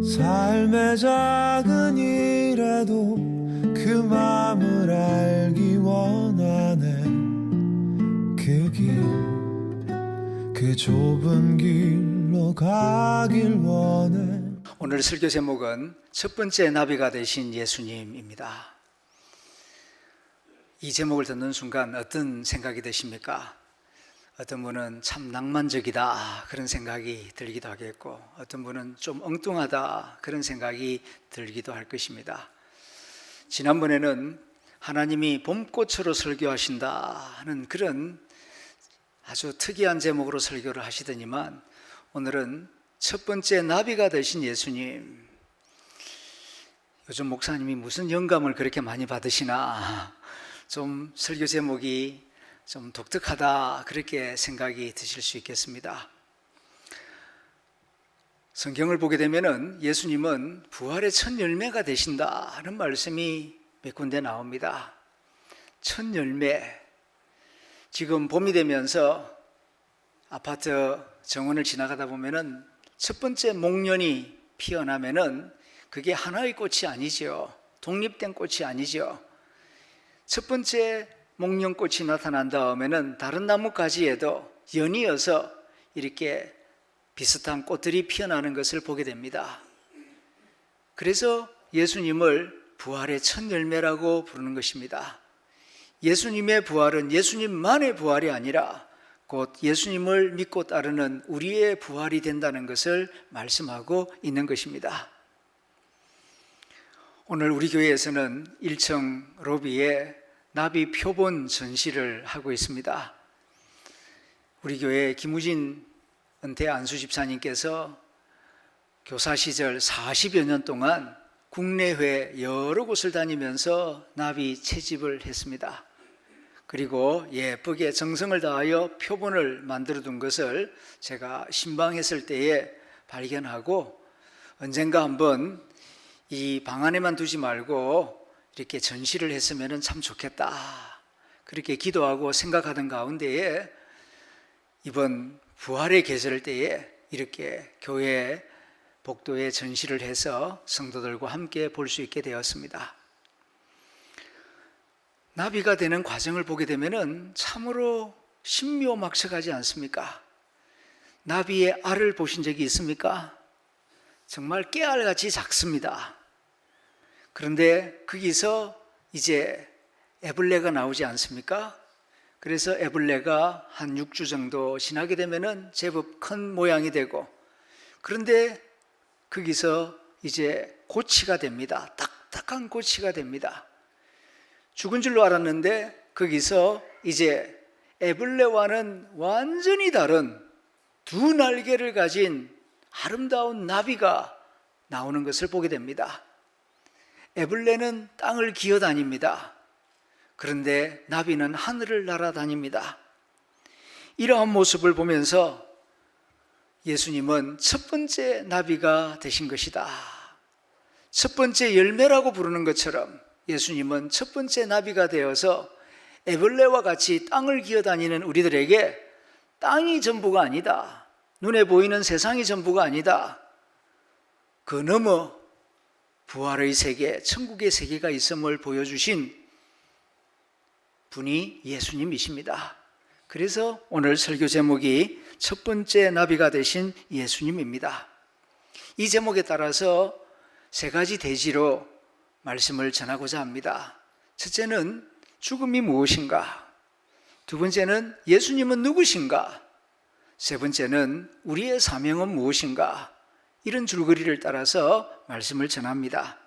삶의 작은 일에도 그 맘을 알기 원하네. 그 좁은 길로 가길 원해. 오늘 설교 제목은 첫 번째 나비가 되신 예수님입니다. 이 제목을 듣는 순간 어떤 생각이 드십니까? 어떤 분은 참 낭만적이다 그런 생각이 들기도 하겠고, 어떤 분은 좀 엉뚱하다 그런 생각이 들기도 할 것입니다. 지난번에는 하나님이 봄꽃으로 설교하신다는 그런 아주 특이한 제목으로 설교를 하시더니만, 오늘은 첫 번째 나비가 되신 예수님. 요즘 목사님이 무슨 영감을 그렇게 많이 받으시나, 좀 설교 제목이 좀 독특하다 그렇게 생각이 드실 수 있겠습니다. 성경을 보게 되면은 예수님은 부활의 첫 열매가 되신다는 말씀이 몇 군데 나옵니다. 첫 열매. 지금 봄이 되면서 아파트 정원을 지나가다 보면은 첫 번째 목련이 피어나면은 그게 하나의 꽃이 아니죠. 독립된 꽃이 아니죠. 첫 번째 목련꽃이 나타난 다음에는 다른 나뭇가지에도 연이어서 이렇게 비슷한 꽃들이 피어나는 것을 보게 됩니다. 그래서 예수님을 부활의 첫 열매라고 부르는 것입니다. 예수님의 부활은 예수님만의 부활이 아니라 곧 예수님을 믿고 따르는 우리의 부활이 된다는 것을 말씀하고 있는 것입니다. 오늘 우리 교회에서는 1층 로비에 나비 표본 전시를 하고 있습니다. 우리 교회 김우진 은퇴 안수 집사님께서 교사 시절 40여 년 동안 국내외 여러 곳을 다니면서 나비 채집을 했습니다. 그리고 예쁘게 정성을 다하여 표본을 만들어 둔 것을 제가 신방했을 때에 발견하고, 언젠가 한번 이 방 안에만 두지 말고 이렇게 전시를 했으면 참 좋겠다 그렇게 기도하고 생각하던 가운데에 이번 부활의 계절 때에 이렇게 교회 복도에 전시를 해서 성도들과 함께 볼 수 있게 되었습니다. 나비가 되는 과정을 보게 되면 참으로 신묘막측하지 않습니까? 나비의 알을 보신 적이 있습니까? 정말 깨알같이 작습니다. 그런데 거기서 이제 애벌레가 나오지 않습니까? 그래서 애벌레가 한 6주 정도 지나게 되면은 제법 큰 모양이 되고, 그런데 거기서 이제 고치가 됩니다. 딱딱한 고치가 됩니다. 죽은 줄로 알았는데 거기서 이제 애벌레와는 완전히 다른 두 날개를 가진 아름다운 나비가 나오는 것을 보게 됩니다. 애벌레는 땅을 기어다닙니다. 그런데 나비는 하늘을 날아다닙니다. 이러한 모습을 보면서 예수님은 첫 번째 나비가 되신 것이다. 첫 번째 열매라고 부르는 것처럼 예수님은 첫 번째 나비가 되어서 애벌레와 같이 땅을 기어다니는 우리들에게 땅이 전부가 아니다, 눈에 보이는 세상이 전부가 아니다, 그 너머 부활의 세계, 천국의 세계가 있음을 보여주신 분이 예수님이십니다. 그래서 오늘 설교 제목이 첫 번째 나비가 되신 예수님입니다. 이 제목에 따라서 세 가지 대지로 말씀을 전하고자 합니다. 첫째는 죽음이 무엇인가, 두 번째는 예수님은 누구신가, 세 번째는 우리의 사명은 무엇인가, 이런 줄거리를 따라서 말씀을 전합니다.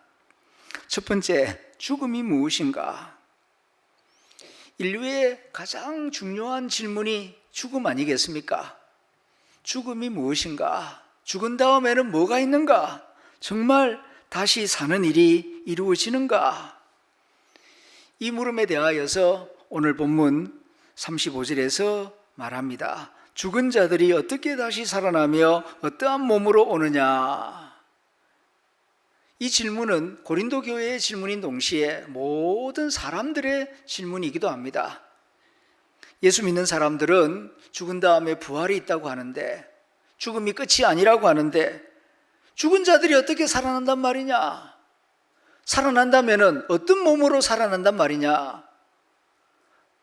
첫 번째, 죽음이 무엇인가. 인류의 가장 중요한 질문이 죽음 아니겠습니까? 죽음이 무엇인가? 죽은 다음에는 뭐가 있는가? 정말 다시 사는 일이 이루어지는가? 이 물음에 대하여서 오늘 본문 35절에서 말합니다. 죽은 자들이 어떻게 다시 살아나며 어떠한 몸으로 오느냐? 이 질문은 고린도 교회의 질문인 동시에 모든 사람들의 질문이기도 합니다. 예수 믿는 사람들은 죽은 다음에 부활이 있다고 하는데, 죽음이 끝이 아니라고 하는데, 죽은 자들이 어떻게 살아난단 말이냐? 살아난다면은 어떤 몸으로 살아난단 말이냐?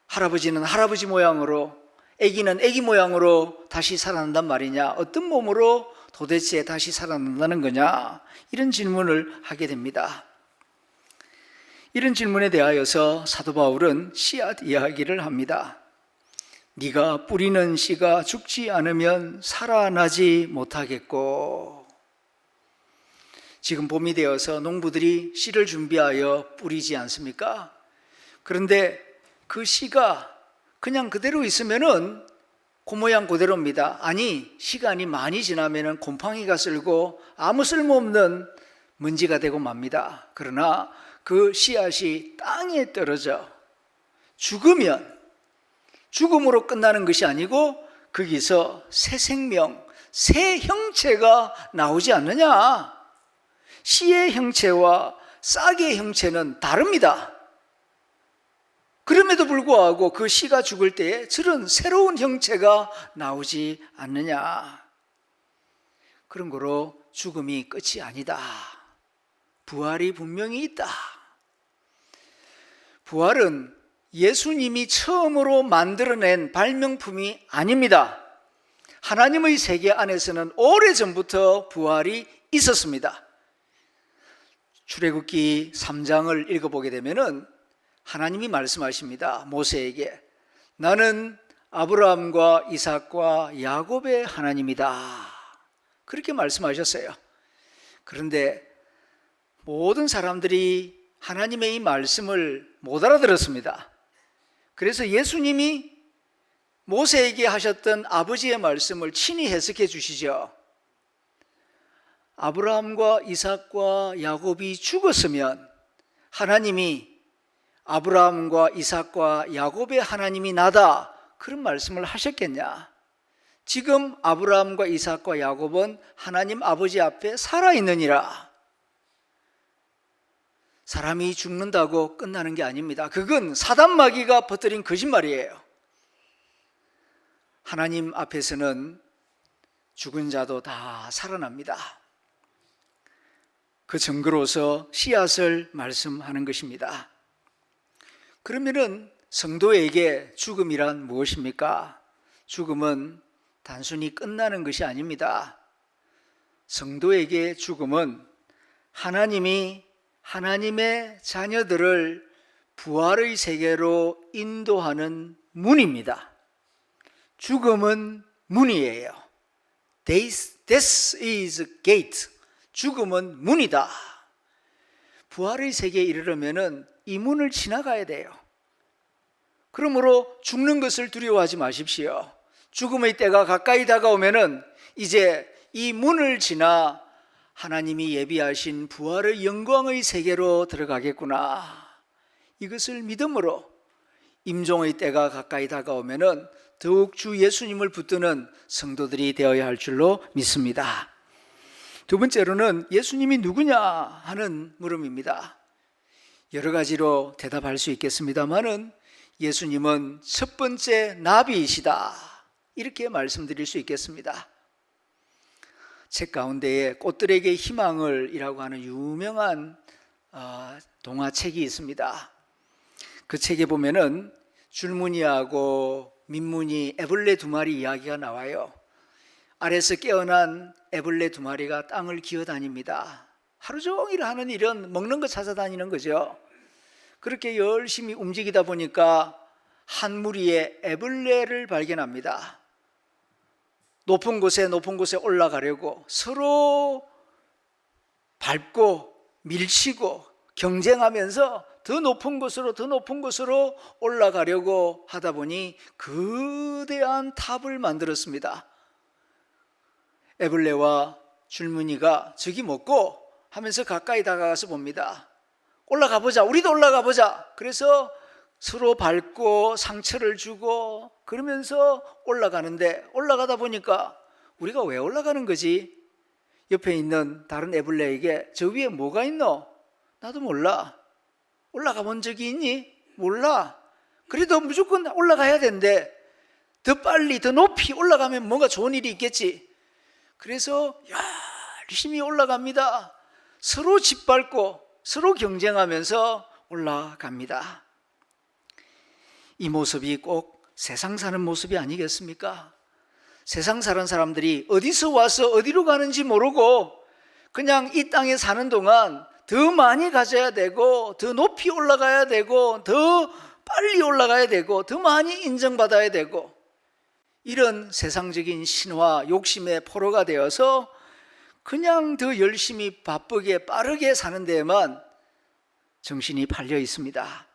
할아버지는 할아버지 모양으로, 아기는 아기 모양으로 다시 살아난단 말이냐? 어떤 몸으로 도대체 다시 살아난다는 거냐? 이런 질문을 하게 됩니다. 이런 질문에 대하여서 사도 바울은 씨앗 이야기를 합니다. 네가 뿌리는 씨가 죽지 않으면 살아나지 못하겠고, 지금 봄이 되어서 농부들이 씨를 준비하여 뿌리지 않습니까? 그런데 그 씨가 그냥 그대로 있으면은 그 모양 그대로입니다. 아니, 시간이 많이 지나면은 곰팡이가 쓸고 아무 쓸모없는 먼지가 되고 맙니다. 그러나 그 씨앗이 땅에 떨어져 죽으면 죽음으로 끝나는 것이 아니고 거기서 새 생명, 새 형체가 나오지 않느냐? 씨의 형체와 싹의 형체는 다릅니다. 그럼에도 불구하고 그 씨가 죽을 때에 저런 새로운 형체가 나오지 않느냐? 그런 거로 죽음이 끝이 아니다. 부활이 분명히 있다. 부활은 예수님이 처음으로 만들어낸 발명품이 아닙니다. 하나님의 세계 안에서는 오래전부터 부활이 있었습니다. 출애굽기 3장을 읽어보게 되면은 하나님이 말씀하십니다. 모세에게 나는 아브라함과 이삭과 야곱의 하나님이다. 그렇게 말씀하셨어요. 그런데 모든 사람들이 하나님의 이 말씀을 못 알아들었습니다. 그래서 예수님이 모세에게 하셨던 아버지의 말씀을 친히 해석해 주시죠. 아브라함과 이삭과 야곱이 죽었으면 하나님이 아브라함과 이삭과 야곱의 하나님이 나다, 그런 말씀을 하셨겠냐? 지금 아브라함과 이삭과 야곱은 하나님 아버지 앞에 살아있느니라. 사람이 죽는다고 끝나는 게 아닙니다. 그건 사단 마귀가 퍼뜨린 거짓말이에요. 하나님 앞에서는 죽은 자도 다 살아납니다. 그 증거로서 씨앗을 말씀하는 것입니다. 그러면은 성도에게 죽음이란 무엇입니까? 죽음은 단순히 끝나는 것이 아닙니다. 성도에게 죽음은 하나님이 하나님의 자녀들을 부활의 세계로 인도하는 문입니다. 죽음은 문이에요. Death is gate. 죽음은 문이다. 부활의 세계에 이르려면은 이 문을 지나가야 돼요. 그러므로 죽는 것을 두려워하지 마십시오. 죽음의 때가 가까이 다가오면은 이제 이 문을 지나 하나님이 예비하신 부활의 영광의 세계로 들어가겠구나. 이것을 믿음으로 임종의 때가 가까이 다가오면은 더욱 주 예수님을 붙드는 성도들이 되어야 할 줄로 믿습니다. 두 번째로는 예수님이 누구냐 하는 물음입니다. 여러 가지로 대답할 수 있겠습니다만은 예수님은 첫 번째 나비이시다, 이렇게 말씀드릴 수 있겠습니다. 책 가운데에 꽃들에게 희망을 이라고 하는 유명한 동화책이 있습니다. 그 책에 보면은 줄무늬하고 민무늬 애벌레 두 마리 이야기가 나와요. 아래서 깨어난 애벌레 두 마리가 땅을 기어다닙니다. 하루 종일 하는 일은 먹는 거 찾아다니는 거죠. 그렇게 열심히 움직이다 보니까 한 무리의 애벌레를 발견합니다. 높은 곳에 올라가려고 서로 밟고 밀치고 경쟁하면서 더 높은 곳으로 올라가려고 하다 보니 거대한 탑을 만들었습니다. 애벌레와 줄무늬가 저기 먹고 하면서 가까이 다가가서 봅니다. 올라가 보자, 우리도 올라가 보자. 그래서 서로 밟고 상처를 주고 그러면서 올라가는데, 올라가다 보니까 우리가 왜 올라가는 거지? 옆에 있는 다른 애벌레에게 저 위에 뭐가 있노? 나도 몰라. 올라가 본 적이 있니? 몰라. 그래도 무조건 올라가야 된대. 더 빨리 더 높이 올라가면 뭔가 좋은 일이 있겠지. 그래서 열심히 올라갑니다. 서로 짓밟고 서로 경쟁하면서 올라갑니다. 이 모습이 꼭 세상 사는 모습이 아니겠습니까? 세상 사는 사람들이 어디서 와서 어디로 가는지 모르고 그냥 이 땅에 사는 동안 더 많이 가져야 되고, 더 높이 올라가야 되고, 더 빨리 올라가야 되고, 더 많이 인정받아야 되고, 이런 세상적인 신화 욕심의 포로가 되어서 그냥 더 열심히 바쁘게 빠르게 사는 데에만 정신이 팔려 있습니다.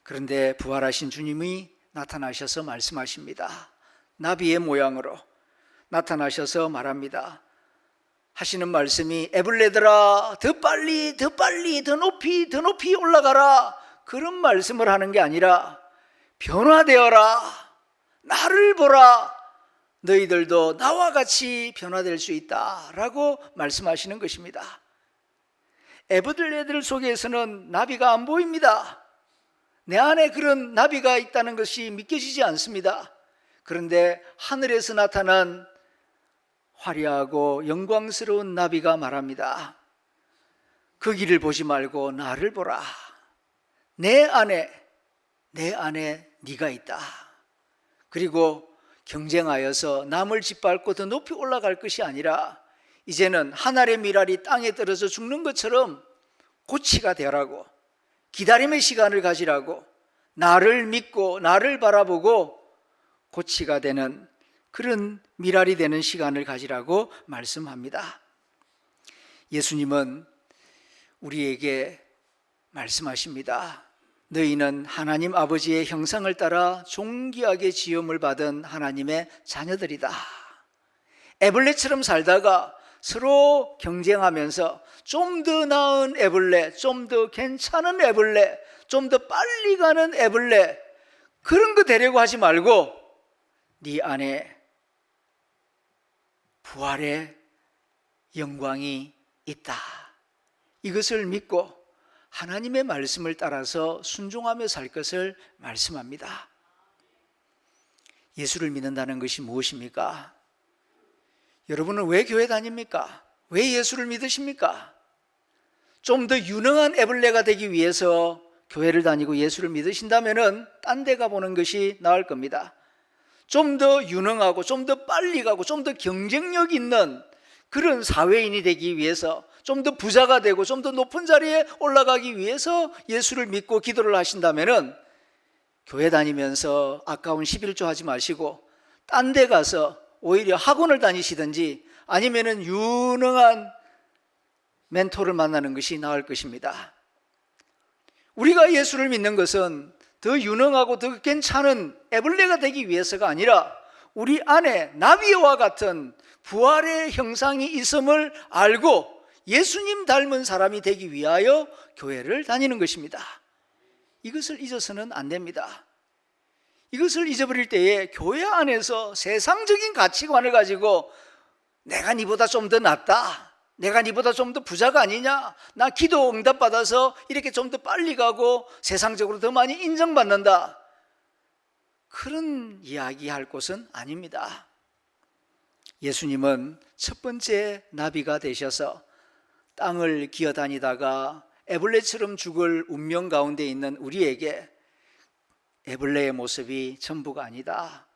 그런데 부활하신 주님이 나타나셔서 말씀하십니다. 나비의 모양으로 나타나셔서 말합니다. 하시는 말씀이 에블레들아, 더 빨리 더 빨리 더 높이 더 높이 올라가라, 그런 말씀을 하는 게 아니라 변화되어라, 나를 보라, 너희들도 나와 같이 변화될 수 있다라고 말씀하시는 것입니다. 에블레들 속에서는 나비가 안 보입니다. 내 안에 그런 나비가 있다는 것이 믿겨지지 않습니다. 그런데 하늘에서 나타난 화려하고 영광스러운 나비가 말합니다. 그 길을 보지 말고 나를 보라. 내 안에 네가 있다. 그리고 경쟁하여서 남을 짓밟고 더 높이 올라갈 것이 아니라 이제는 하늘의 미랄이 땅에 떨어져 죽는 것처럼 고치가 되라고, 기다림의 시간을 가지라고, 나를 믿고 나를 바라보고 고치가 되는 그런 미랄이 되는 시간을 가지라고 말씀합니다. 예수님은 우리에게 말씀하십니다. 너희는 하나님 아버지의 형상을 따라 존귀하게 지음을 받은 하나님의 자녀들이다. 애벌레처럼 살다가 서로 경쟁하면서 좀 더 나은 애벌레, 좀 더 괜찮은 애벌레, 좀 더 빨리 가는 애벌레, 그런 거 되려고 하지 말고 네 안에 부활의 영광이 있다. 이것을 믿고 하나님의 말씀을 따라서 순종하며 살 것을 말씀합니다. 예수를 믿는다는 것이 무엇입니까? 여러분은 왜 교회 다닙니까? 왜 예수를 믿으십니까? 좀 더 유능한 애벌레가 되기 위해서 교회를 다니고 예수를 믿으신다면 딴 데 가보는 것이 나을 겁니다. 좀 더 유능하고 좀 더 빨리 가고 좀 더 경쟁력 있는 그런 사회인이 되기 위해서, 좀 더 부자가 되고 좀 더 높은 자리에 올라가기 위해서 예수를 믿고 기도를 하신다면 교회 다니면서 아까운 11조 하지 마시고 딴 데 가서 오히려 학원을 다니시든지 아니면은 유능한 멘토를 만나는 것이 나을 것입니다. 우리가 예수를 믿는 것은 더 유능하고 더 괜찮은 애벌레가 되기 위해서가 아니라 우리 안에 나비와 같은 부활의 형상이 있음을 알고 예수님 닮은 사람이 되기 위하여 교회를 다니는 것입니다. 이것을 잊어서는 안 됩니다. 이것을 잊어버릴 때에 교회 안에서 세상적인 가치관을 가지고 내가 니보다 좀 더 낫다, 내가 니보다 좀 더 부자가 아니냐, 나 기도 응답 받아서 이렇게 좀 더 빨리 가고 세상적으로 더 많이 인정받는다, 그런 이야기할 곳은 아닙니다. 예수님은 첫 번째 나비가 되셔서 땅을 기어다니다가 애벌레처럼 죽을 운명 가운데 있는 우리에게 애벌레의 모습이 전부가 아니다,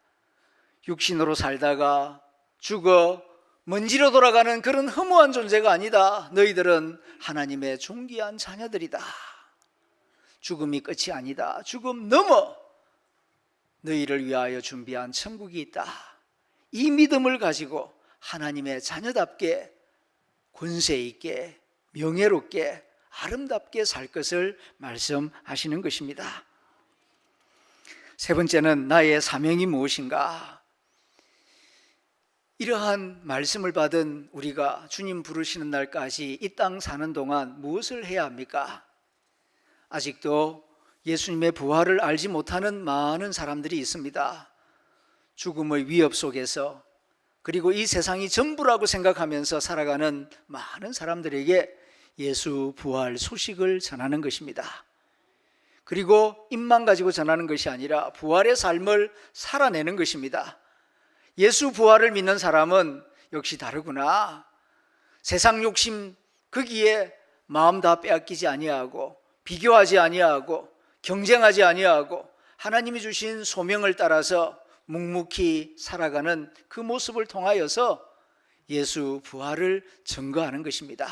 육신으로 살다가 죽어 먼지로 돌아가는 그런 허무한 존재가 아니다, 너희들은 하나님의 존귀한 자녀들이다, 죽음이 끝이 아니다, 죽음 넘어 너희를 위하여 준비한 천국이 있다, 이 믿음을 가지고 하나님의 자녀답게 권세 있게 명예롭게 아름답게 살 것을 말씀하시는 것입니다. 세 번째는 나의 사명이 무엇인가? 이러한 말씀을 받은 우리가 주님 부르시는 날까지 이 땅 사는 동안 무엇을 해야 합니까? 아직도 예수님의 부활을 알지 못하는 많은 사람들이 있습니다. 죽음의 위협 속에서, 그리고 이 세상이 전부라고 생각하면서 살아가는 많은 사람들에게 예수 부활 소식을 전하는 것입니다. 그리고 입만 가지고 전하는 것이 아니라 부활의 삶을 살아내는 것입니다. 예수 부활을 믿는 사람은 역시 다르구나, 세상 욕심 거기에 마음 다 빼앗기지 아니하고 비교하지 아니하고 경쟁하지 아니하고 하나님이 주신 소명을 따라서 묵묵히 살아가는 그 모습을 통하여서 예수 부활을 증거하는 것입니다.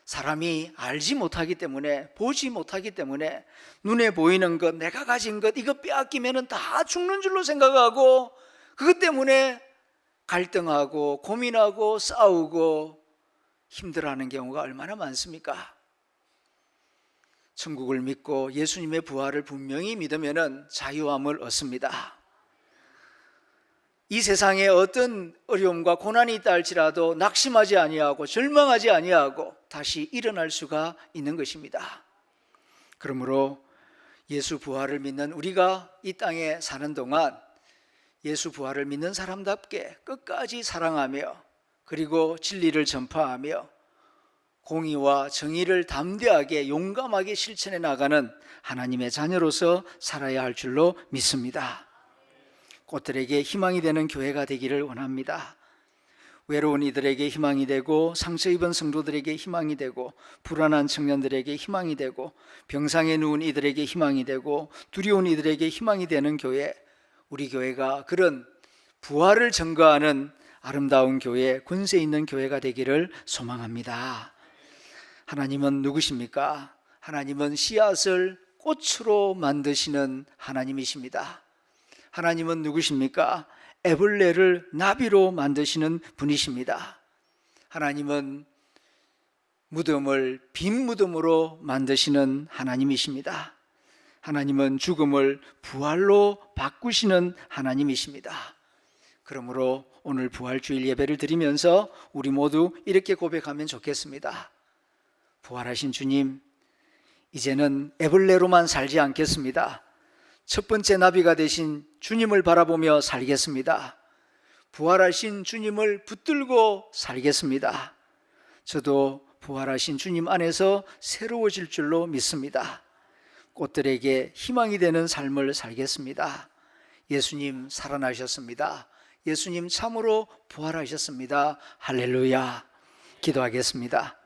사람이 알지 못하기 때문에, 보지 못하기 때문에 눈에 보이는 것, 내가 가진 것 이거 빼앗기면 다 죽는 줄로 생각하고 그것 때문에 갈등하고 고민하고 싸우고 힘들어하는 경우가 얼마나 많습니까? 천국을 믿고 예수님의 부활을 분명히 믿으면 자유함을 얻습니다. 이 세상에 어떤 어려움과 고난이 있다 할지라도 낙심하지 아니하고 절망하지 아니하고 다시 일어날 수가 있는 것입니다. 그러므로 예수 부활을 믿는 우리가 이 땅에 사는 동안 예수 부활을 믿는 사람답게 끝까지 사랑하며 그리고 진리를 전파하며 공의와 정의를 담대하게 용감하게 실천해 나가는 하나님의 자녀로서 살아야 할 줄로 믿습니다. 꽃들에게 희망이 되는 교회가 되기를 원합니다. 외로운 이들에게 희망이 되고 상처 입은 성도들에게 희망이 되고 불안한 청년들에게 희망이 되고 병상에 누운 이들에게 희망이 되고 두려운 이들에게 희망이 되는 교회, 우리 교회가 그런 부활을 증거하는 아름다운 교회, 권세 있는 교회가 되기를 소망합니다. 하나님은 누구십니까? 하나님은 씨앗을 꽃으로 만드시는 하나님이십니다. 하나님은 누구십니까? 애벌레를 나비로 만드시는 분이십니다. 하나님은 무덤을 빈 무덤으로 만드시는 하나님이십니다. 하나님은 죽음을 부활로 바꾸시는 하나님이십니다. 그러므로 오늘 부활주일 예배를 드리면서 우리 모두 이렇게 고백하면 좋겠습니다. 부활하신 주님, 이제는 애벌레로만 살지 않겠습니다. 첫 번째 나비가 되신 주님을 바라보며 살겠습니다. 부활하신 주님을 붙들고 살겠습니다. 저도 부활하신 주님 안에서 새로워질 줄로 믿습니다. 꽃들에게 희망이 되는 삶을 살겠습니다. 예수님 살아나셨습니다. 예수님 참으로 부활하셨습니다. 할렐루야. 기도하겠습니다.